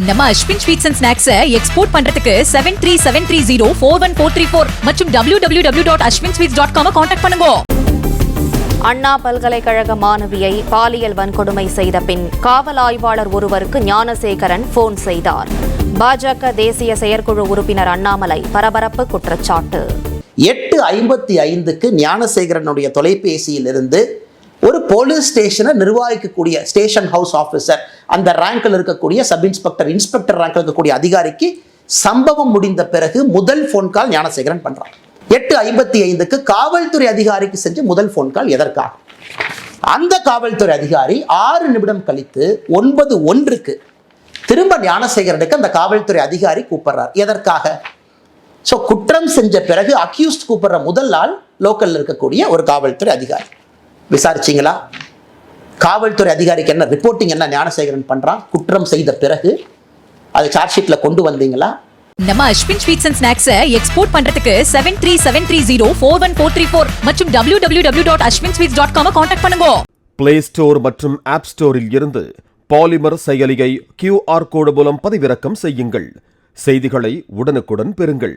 நம்ம Ashwin sweets and snacks export பண்றதுக்கு 7373041434 மற்றும் www.ashwinsweets.com கான்டாக்ட் பண்ணுங்க. அண்ணா பல்கலைக்கழக மாணவியை பாலியல் வன்கொடுமை செய்த பின் காவல் ஆய்வாளர் ஒருவருக்கு ஞானசேகரன் போன் செய்தார். பாஜக தேசிய செயற்குழு உறுப்பினர் அண்ணாமலை பரபரப்பு குற்றச்சாட்டு. 8:55க்கு ஞானசேகரனுடைய தொலைபேசியில் இருந்து ஒரு போலீஸ் ஸ்டேஷனை நிர்வகிக்கக்கூடிய ஸ்டேஷன் ஹவுஸ் ஆஃபீஸர், அந்த ரேங்கில் இருக்கக்கூடிய சப் இன்ஸ்பெக்டர், இன்ஸ்பெக்டர் ரேங்கில் இருக்கக்கூடிய அதிகாரிக்கு சம்பவம் முடிந்த பிறகு முதல் போன் கால் ஞானசேகரன் பண்றான். 8:55க்கு காவல்துறை அதிகாரிக்கு செஞ்ச முதல் போன் கால் எதற்காக? அந்த காவல்துறை அதிகாரி 6 நிமிடம் கழித்து 9:01க்கு திரும்ப ஞானசேகரனுக்கு அந்த காவல்துறை அதிகாரி கூப்பிடுறார். எதற்காக? ஸோ குற்றம் செஞ்ச பிறகு அக்யூஸ்ட் கூப்பிடுற முதல் ஆள் லோக்கல்ல இருக்கக்கூடிய ஒரு காவல்துறை அதிகாரி. விசாரிச்சிங்களா? காவல்துறை அதிகாரிக்கு என்ன ரிப்போர்ட்டிங், என்ன ஞானசேகரன் பண்றான்? குற்றம் செய்த பிறகு அது சார்ஜ் ஷீட்ல கொண்டு வந்தீங்களா? நம்ம Ashwin sweets and snacks export பண்றதுக்கு 7373041434 மற்றும் www.ashwinsweets.com கான்டாக்ட் பண்ணுங்க. பிளே ஸ்டோர் மற்றும் ஆப் ஸ்டோரில் இருந்து பாலிமர் செயலியை QR கோடு மூலம் பதிவிறக்கம் செய்யுங்கள். செய்திகளை உடனுக்குடன் பெறுங்கள்.